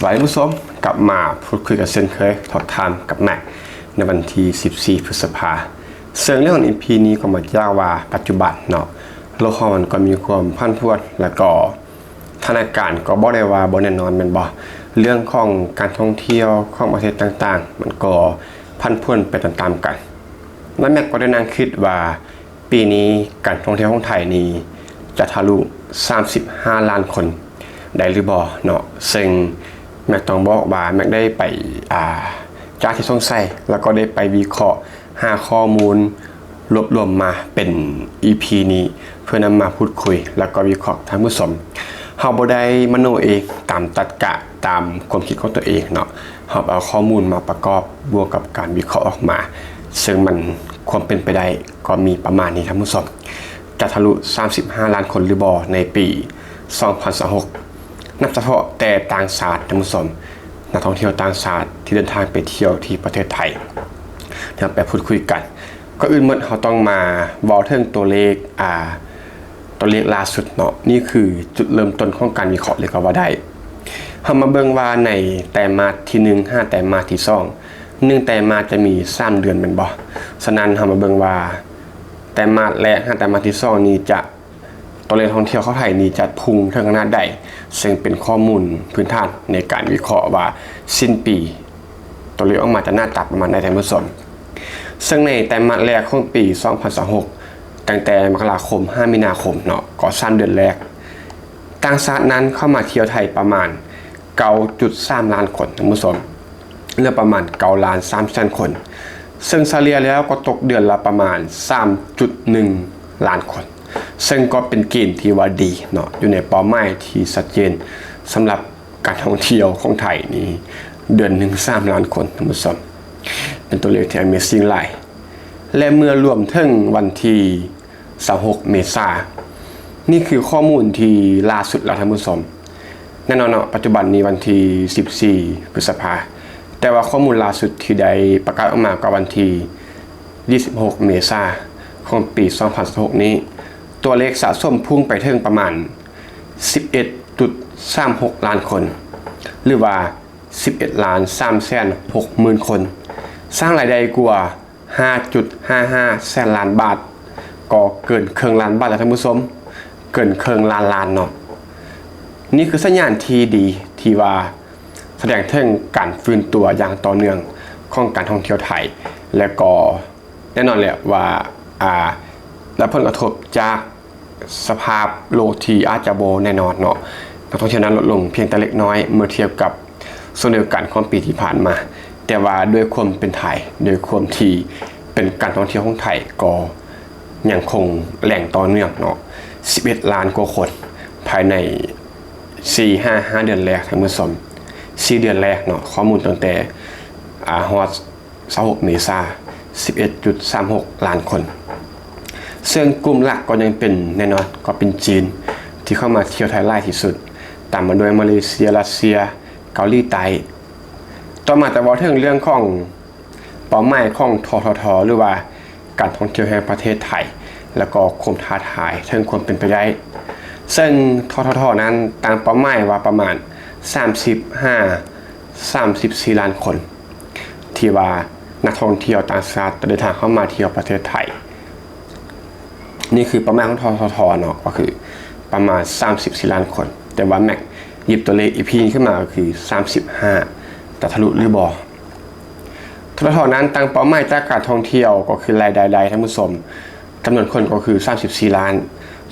วัสดีผู้ชมกลับมาพูดคุยกับเช่นเคยถอดทามกับแม็กในวันที่14พฤษภาซึ่งเรื่องของ EP นี้ก็มาเล่าว่าปัจจุบันเนาะโลกมันก็มีความพันพวนและก็สถานการณ์ก็บ่ได้ว่าบ่แน่นอนแม่นบ่เรื่องของการท่องเที่ยวของประเทศต่างๆมันก็พันพวนไปตามๆกันและแม็กก็ได้นั่งคิดว่าปีนี้การท่องเที่ยวของไทยนี้จะทะลุ35ล้านคนได้หรือบ่เนาะซึ่งแม็กต้องบอกว่าแม็กได้ไปจากที่สงสัยแล้วก็ได้ไปวิเคราะห์หาข้อมูลรวบรวมมาเป็น EP นี้เพื่อนำมาพูดคุยแล้วก็วิเคราะห์ท่านผู้ชมเฮาบ่ได้มโนเองตามตรรกะตามความคิดของตัวเองเนาะเฮาเอาข้อมูลมาประกอบบวกกับการวิเคราะห์ออกมาซึ่งมันความเป็นไปได้ก็มีประมาณนี้ท่านผู้ชมจะทะลุ35ล้านคนหรือบ่ในปี2026นับเฉพาะแต่ต่างชาติท่านผู้ชมนักท่องเที่ยวต่างชาติที่เดินทางไปเที่ยวที่ประเทศไทยเดี๋ยวไปพูดคุยกันก็อื่นเมื่อเขาต้องมาบอกถึงตัวเลขล่าสุดเนาะนี่คือจุดเริ่มต้นของการวิเคราะห์เลยก็ว่าได้เฮามาเบิ่งว่าในไตรมาสที่1 5ไตรมาสที่2 1ไตรมาสจะมี3เดือนแม่นบ่ฉะนั้นเฮามาเบิ่งว่าไตรมาสแรก5ไตรมาสที่2นี้จะตัวเลขท่องเที่ยวเข้าไทยนี้จะพุ่งถึงขนาดใดซึ่งเป็นข้อมูลพื้นฐานในการวิเคราะห์ว่าสิ้นปีตัวเลขออกมาจะหน้าตาประมาณใดท่านผู้ชมซึ่งในไตรมาสแรกของปี2026ตั้งแต่มกราคม5มีนาคมเนาะก็3เดือนแรกต่างชาตินั้นเข้ามาเที่ยวไทยประมาณ 9.3 ล้านคนท่านผู้ชมเหลือประมาณ9ล้าน3แสนคนซึ่งเฉลี่ยแล้วก็ตกเดือนละประมาณ 3.1 ล้านคนซึ่งก็เป็นเกณฑ์ที่ว่าดีเนาะอยู่ในเป้าหมายที่ชัดเจนสำหรับการท่องเที่ยวของไทยนี้เดือนหนึ่ง3ล้านคนท่านผู้ชมเป็นตัวเลขที่ Amazing หลายและเมื่อรวมถึงวันที่26เมษายนนี่คือข้อมูลที่ล่าสุดแล้วท่านผู้ชมแน่นอนเนาะปัจจุบันนี้วันที่14พฤษภาคมแต่ว่าข้อมูลล่าสุดที่ได้ประกาศออกมาก็วันที่26เมษายนของปี2026นี้ตัวเลขสะสมพุ่งไปถึงประมาณ 11.36 ล้านคนหรือว่า 11,360,000 คนสร้างรายได้กว่า 5.55 แสนล้านบาทก็เกินครึ่งล้านบาทแล้วท่านผู้ชมเกินครึ่งล้านเนาะนี่คือสัญญาณที่ดีที่ว่าแสดงถึงการฟื้นตัวอย่างต่อเนื่องของการท่องเที่ยวไทยและก็แน่นอนแหละว่าและผลกระทบจากสภาพโลกที่อาจจะบ่แน่นอนเนาะนักท่องเที่ยวนั้นลดลงเพียงแต่เล็กน้อยเมื่อเทียบกับส่วนเดียวกันของปีที่ผ่านมาแต่ว่าด้วยความเป็นไทยด้วยความที่เป็นการท่องเที่ยวของไทยก็ยังคงแหล่งต่อเนื่องเนาะ11ล้านกว่าคนภายใน4-5 เดือนแรกท่านผู้ชม4เดือนแรกเนาะข้อมูลตั้งแต่ฮอด26เมษายน 11.36 ล้านคนซึ่งกลุ่มหลักก็ยังเป็นแน่นอนก็เป็นจีนที่เข้ามาเที่ยวไทยหลายที่สุดตามมาด้วยมาเลเซียรัสเซียเกาหลีใต้ต่อมาแต่ว่าถึงเรื่องของเป้าหมายของททท.หรือว่าการท่องเที่ยวแห่งประเทศไทยแล้วก็ความท้าทายถึงความเป็นไปได้ซึ่งททท.นั้นตั้งเป้าหมายว่าประมาณ34 ล้านคนที่ว่านักท่องเที่ยวต่างชาติจะเดินทางเข้ามาเที่ยวประเทศไทยนี่คือประมาณของททท.เนาะก็คือประมาณ34 ล้านคนแต่ว่าแม็กหยิบตัวเลขอีพีขึ้นมาก็คือ35แต่ทะลุหรือบ่ททท.นั้นตั้งเป้าหมายจากการท่องเที่ยวก็คือรายได้ท่านผู้ชมจำนวนคนก็คือ34ล้าน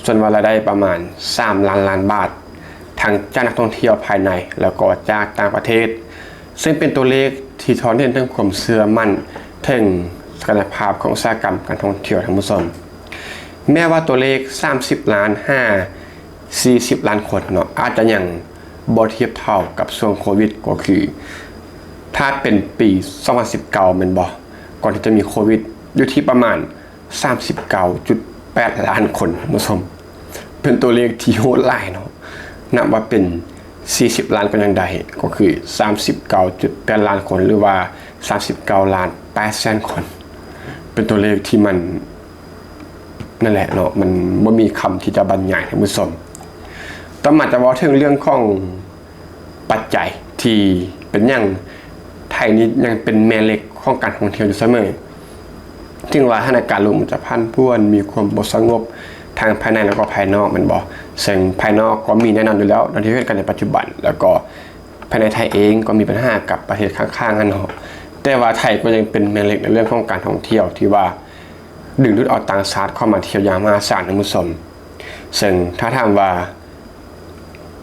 ส่วนรายได้ประมาณ3ล้านบาททั้งจากนักท่องเที่ยวภายในแล้วก็จากต่างประเทศซึ่งเป็นตัวเลขที่ท้อนเห็นถึงความเชื่อมั่นถึงศักยภาพของอุตสาหกรรมการท่องเที่ยวท่านผู้ชมแม้ว่าตัวเลข30ล้าน40ล้านคนเนาะอาจจะยังบ่เทียบเท่ากับช่วงโควิดก็คือถ้าเป็นปี2019แม่นบ่ก่อนที่จะมีโควิดอยู่ที่ประมาณ 39.8 ล้านคนท่านผู้ชมเป็นตัวเลขที่โหดหลายเนาะนับว่าเป็น40ล้านก็ยังได้ก็คือ 39.8 ล้านคนหรือว่า39ล้าน8แสนคนเป็นตัวเลขที่มันนั่นแหละเนาะมันบ่มีคำที่จะบรรยายท่านผู้ชมต่อมาจะว่าถึงเรื่องของปัจจัยท ที่เป็นอย่างไทยนี้ยังเป็นแม่เหล็กของการท่องเที่ยวอยู่เสมอถึงว่าสถานการณ์ลมจะพันป่วนมีความบ่สงบทางภายในแล้วก็ภายนอกมันบ่ซึ่งภายนอกก็มีแน่นอนอยู่แล้วในที่เกิดกันในปัจจุบันแล้วก็ภายในไทยเองก็มีปัญหากับประเทศข้างๆกันเนาะแต่ว่าไทยก็ยังเป็นแม่เหล็กในเรื่องของการท่องเที่ยวที่ว่าดึงดูดเอาต่างชาติเข้ามาเที่ยวอย่างมหาศาลนะผู้ชมซึ่งถ้าถามว่า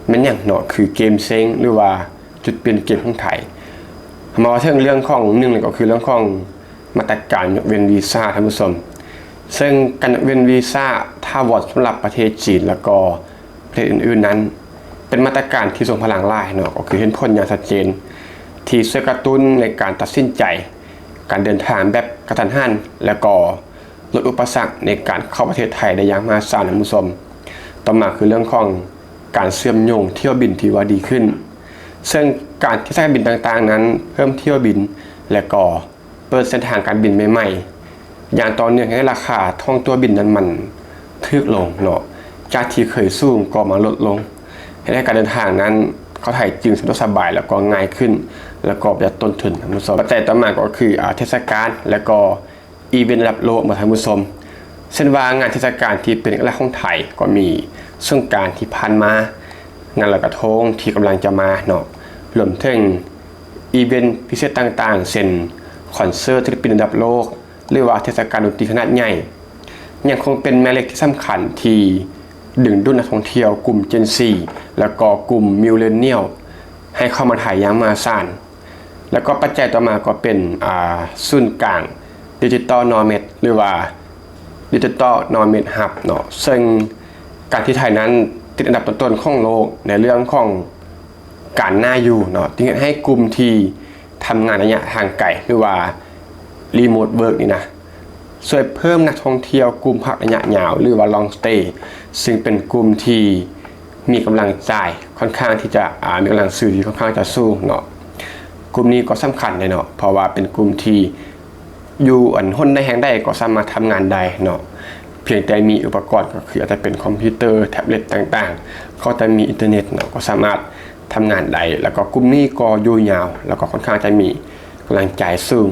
มันอย่างเนาะคือเกมเซ้งหรือว่าจุดเปลี่ยนเกมของไทยมาถึงเรื่องของหนึ่งเลยก็คือเรื่องของมาตรการยกเว้นวีซ่าท่านผู้ชมซึ่งการยกเว้นวีซ่าถ้าวอดสำหรับประเทศจีนแล้วก็ประเทศอื่นๆนั้นเป็นมาตรการที่ทรงพลังหลายเนาะก็คือเห็นผลอย่างชัดเจนที่ช่วยกระตุ้นในการตัดสินใจการเดินทางแบบกระทันหันแล้วก็ลดอุปสรรคในการเข้าประเทศไทยได้อย่างมหาศาลท่านผู้ชมต่อมาคือเรื่องของการเชื่อมโยงเที่ยวบินที่ว่าดีขึ้นซึ่งการที่สายการบินต่างๆนั้นเพิ่มเที่ยวบินและก็เปิดเส้นทางการบินใหม่ๆอย่างต่อเนื่องให้ราคาท่องตัวบินนั้นมันถูกลงเนาะจากที่เคยสูงก็มาลดลงให้การเดินทางนั้นเขาไทยจึงสะดวกสบายแล้วก็ง่ายขึ้นแล้วก็ประหยัดต้นทุนท่านผู้ชมปัจจัยต่อมาก็คือเทศกาลและก็อีเวนต์ระดับโลกมาท่านผู้ชมเช่นว่างานเทศกาลที่เป็นเอกลักษณ์ของไทยก็มีสงกรานต์ที่ผ่านมางานลอยกระทงที่กำลังจะมาเนาะรวมถึงอีเวนต์พิเศษต่างๆเช่นคอนเสิร์ตศิลปินระดับโลกหรือว่าเทศกาลดนตรีขนาดใหญ่ยังคงเป็นแม่เหล็กที่สำคัญที่ดึงดูดนักท่องเที่ยวกลุ่ม Gen Z แล้วก็กลุ่มมิลเลนเนียลให้เข้ามาถ่ายอย่างมหาศาลแล้วก็ปัจจัยต่อมาก็เป็นศูนย์กลางดิจิตอลนอร์เมดหรือว่าดิจิตอลนอร์เมดฮับเนาะซึ่งการที่ไทยนั้นติดอันดับต้นๆของโลกในเรื่องของการน่าอยู่เนาะที่ให้กลุ่มที่ทำงานระยะทางไกลหรือว่ารีโมทเวิร์กนี่นะช่วยเพิ่มนักท่องเที่ยวกลุ่มพักระยะยาวหรือว่าลองสเตย์ซึ่งเป็นกลุ่มที่มีกำลังจ่ายค่อนข้างที่จะมีกำลังซื้อที่ค่อนข้างจะสูงเนาะกลุ่มนี้ก็สำคัญเลยเนาะเพราะว่าเป็นกลุ่มที่อยู่ห้นได้แห่งได้ก็สามารถทำงานได้เนาะเพียงแต่มีอุปกรณ์ก็คืออาจจะเป็นคอมพิวเตอร์แท็บเล็ตต่างๆเขาจะมีอินเทอร์เน็ตเนาะก็สามารถทำงานได้แล้วก็กลุ่มนี้ก็อยู่ยาวแล้วก็ค่อนข้างจะมีกำลังจ่ายสูง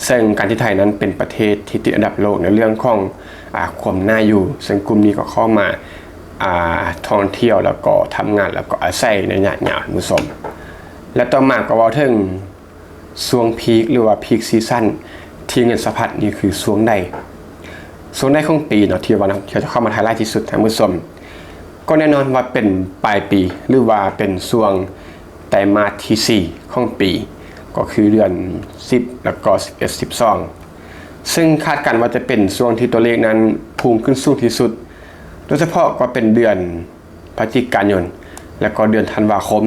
ซึ่งการที่ไทยนั้นเป็นประเทศที่ติดอันดับโลกในเรื่องของความน่าอยู่ซึ่งกลุ่มนี้ก็เข้ามาท่องเที่ยวแล้วก็ทำงานแล้วก็อาศัยในระยะยาวท่านผู้ชมและต่อมาก็ว่าถึงช่วงพีคหรือว่าพีคซีซั่นที่เงินสะพัดนี่คือช่วงใดของปีเนาะที่ว่าเราจะเข้ามาไทยหลายที่สุดท่านผู้ชมก็แน่นอนว่าเป็นปลายปีหรือว่าเป็นช่วงไตรมาสที่4ของปีก็คือเดือน10แล้วก็11 12ซึ่งคาดการณ์ว่าจะเป็นช่วงที่ตัวเลขนั้นพุ่งขึ้นสูงที่สุดโดยเฉพาะก็เป็นเดือนพฤศจิกายนและก็เดือนธันวาคม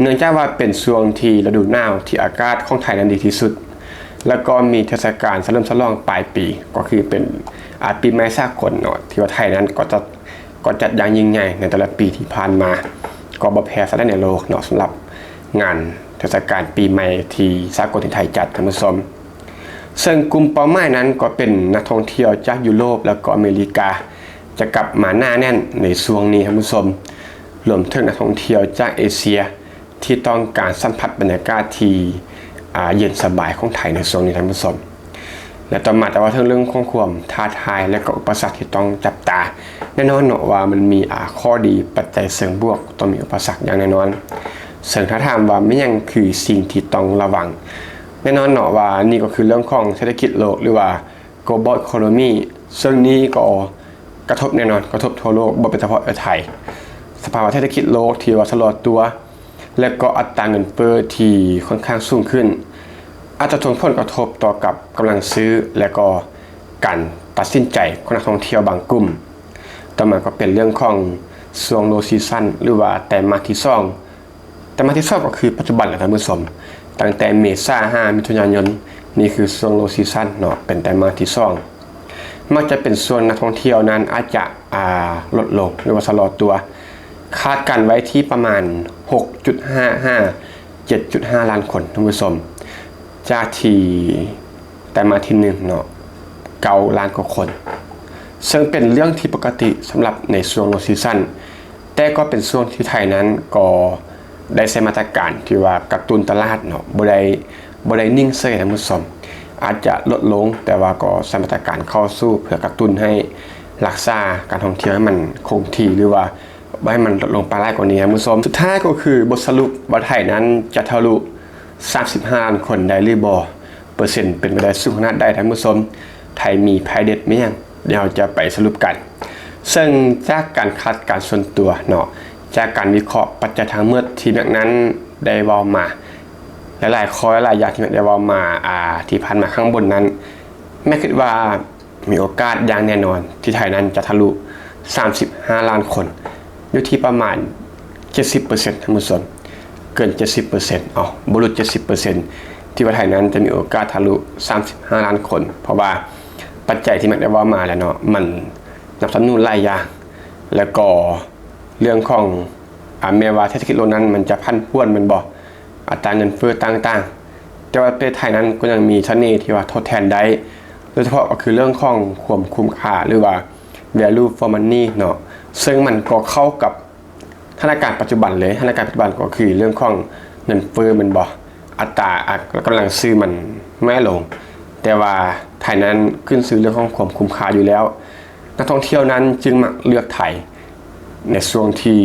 เนื่องจากว่าเป็นช่วงที่ฤดูหนาวที่อากาศของไทยนั้นดีที่สุดแล้วก็มีเทศกาลเฉลิมฉลองปลายปีก็คือเป็นปีใหม่สากลเนาะที่ว่าไทยนั้นก็จัดอย่างยิ่งใหญ่ในแต่ละปีที่ผ่านมาก็บ่แพ้ซะได้ในโลกเนาะสำหรับงานเทศกาลปีใหม่ที่สากลที่ไทยจัดท่านผู้ชมซึ่งกลุ่มเป้าหมายนั้นก็เป็นนักท่องเที่ยวจากยุโรปแล้วก็อเมริกาจะกลับมาหน้าแน่นในช่วงนี้ท่านผู้ชมรวมถึงนักท่องเที่ยวจากเอเชียที่ต้องการสัมผัสบรรยากาศที่เย็นสบายของไทยในช่วงนี้ท่านผู้ชมและต่อมาแต่ว่าเรื่องของความท้าทายและก็อุปสรรคที่ต้องจับตาแน่นอนเนาะว่ามันมีข้อดีปัจจัยเสริมบวกต้องมีอุปสรรคอย่างแน่นอนซึ่งถ้าถามว่าไม่ยังคือสิ่งที่ต้องระวังแน่นอนเนาะว่านี่ก็คือเรื่องของเศรษฐกิจโลกหรือว่า global economy ซึ่งนี้ก็กระทบแน่นอนกระทบทั่วโลกบ่เป็นเฉพาะไทยสภาวะเศรษฐกิจโลกที่ว่าชะลอตัวและก็อัตราเงินเฟ้อที่ค่อนข้างสูงขึ้นอาจจะส่งผลกระทบต่อกับกำลังซื้อและก็การตัดสินใจของนักท่องเที่ยวบางกลุ่มต่อมาก็เป็นเรื่องของช่วงโลซีซั่นหรือว่าไตรมาสที่2ก็คือปัจจุบันแหละท่านผู้ชมตั้งแต่เมษายนมิถุนายนนี่คือช่วงโลซีซั่นเนาะเป็นไตรมาสที่2มักจะเป็นส่วนนักท่องเที่ยวนั้นอาจจะลดลงหรือว่าชะลอตัวคาดการไว้ที่ประมาณ 6.55-7.5 ล้านคนท่านผู้ชมจากที่แต่มาที่1เนาะ9 ล้านกว่าคนซึ่งเป็นเรื่องที่ปกติสำหรับในช่วงโลซีซั่นแต่ก็เป็นช่วงที่ไทยนั้นก็ ได้ใช้มาตรการที่ว่ากระตุ้นตลาดเนาะบ่ได้นิ่งเฉยท่านผู้ชมอาจจะลดลงแต่ว่าก็ใช้มาตรการเข้าสู้เพื่อกระตุ้นให้รักษาการท่องเที่ยวให้มันคงที่หรือว่าให้มันลดลงไปได้กว่านี้ท่านผู้ชมสุดท้ายก็คือบทสรุปว่าไทยนั้นจะทะลุ35ล้านคนได้หรือบ่เปอร์เซ็นต์เป็นไปได้สูงขนาดใดท่านผู้ชมไทยมีภัยเด็ดมั้ยยังเดี๋ยวจะไปสรุปกันซึ่งจากการคาดการณ์ส่วนตัวเนาะจากการวิเคราะห์ปัจจัยทางเมื่อที่แบบนั้นได้เว้ามาหลายๆข้อหลายอย่างที่ได้เว้ามาที่ผ่านมาข้างบนนั้นแม่คิดว่ามีโอกาสอย่างแน่นอนที่ไทยนั้นจะทะลุ35ล้านคนอยู่ที่ประมาณ 70% ท่านผู้ชมเกิน 70% บ่หลุด 70% ที่ว่าไทยนั้นจะมีโอกาสทะลุ35ล้านคนเพราะว่าปัจจัยที่มันได้เว้ามาแล้วเนาะมันนับสนุนหลายอย่างแล้วก็เรื่องของแม้ว่าเศรษฐกิจโลกนั้นมันจะพันป่วนมันบ่อัตราเงินเฟ้อต่างๆแต่ว่าประเทศไทยนั้นก็ยังมีเสน่ห์ที่ว่าทดแทนได้โดยเฉพาะก็คือเรื่องของความคุ้มค่าหรือว่า value for money เนาะซึ่งมันก็เข้ากับสถานการณ์ปัจจุบันเลยสถานการณ์ปัจจุบันก็คือเรื่องของเงินเฟ้อมันบ่อัตรากำลังซื้อมันไม่ลงแต่ว่าไทยนั้นขึ้นซื้อเรื่องของความคุ้มค่าอยู่แล้วนักท่องเที่ยวนั้นจึงมักเลือกไทยในช่วงที่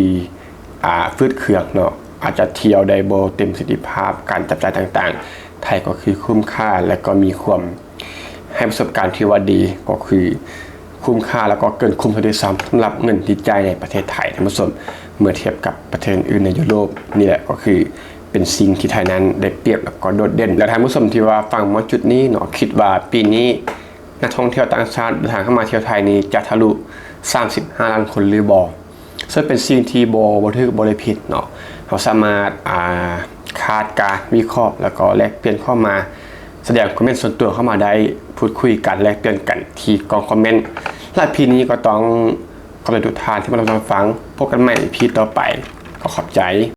ฟืดเคืองเนาะอาจจะเที่ยวได้บ่เต็มประสิทธิภาพการจับจ่ายต่างๆไทยก็คือคุ้มค่าและก็มีความให้ประสบการณ์ที่ว่าดีก็คือคุ้มค่าแล้วก็เกินคุ้มด้วยซ้ำสำหรับเงินที่จ่ายในประเทศไทยท่านผู้ชมเมื่อเทียบกับประเทศอื่นในยุโรปนี่แหละก็คือเป็นสิ่งที่ไทยนั้นได้เปรียบแล้วก็โดดเด่นและท่านผู้ชมที่ว่าฟังมาจุดนี้เนาะคิดว่าปีนี้นักท่องเที่ยวต่างชาติเดินทางเข้ามาเที่ยวไทยนี้จะทะลุ35ล้านคนหรือบ่ซึ่งเป็นสิ่งที่บ่ถูกบ่ได้ผิดเนาะเราสามารถคาดการณ์วิเคราะห์แล้วก็แลกเปลี่ยนเข้ามาแสดงคอมเมนต์ส่วนตัวเข้ามาได้พูดคุยกันแลกเปลี่ยนกันที่กล่องคอมเมนต์และพีนี้ก็ต้องขอบคุณทุกท่านที่มารับฟังพบกันใหม่พีต่อไปก็ขอบใจ